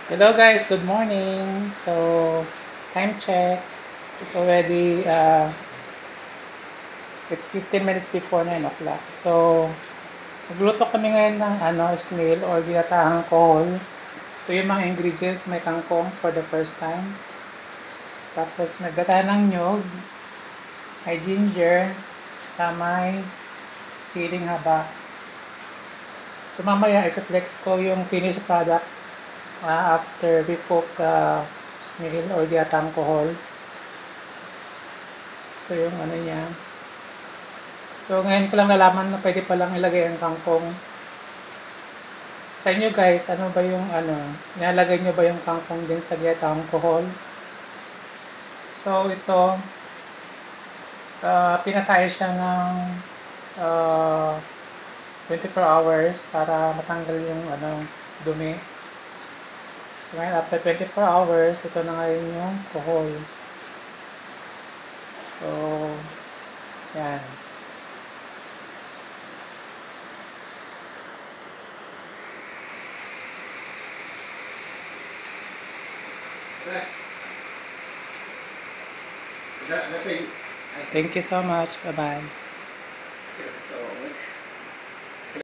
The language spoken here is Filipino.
Hello guys, good morning. So, time check. It's already, it's 15 minutes before 9 o'clock. So, nagluto kami ngayon ng snail or ginatahang kohol. Ito yung mga ingredients. May kangkong for the first time. Tapos, nagdata ng nyog. May ginger. Saka may siling haba. So, mamaya, i-flex ko yung finished product after we cook snail or ginatahang kohol. Ito yung niya. So, ngayon ko lang nalaman na pwede palang ilagay ang kangkong. Sa inyo guys, ano ba yung nilalagay nyo ba yung kangkong din sa ginataang kohol? So, ito, pinatay siya ng uh, 24 hours para matanggal yung dumi. So, ngayon, after 24 hours, ito na ngayon yung kohol. So, yan. Thank you so much. Bye-bye.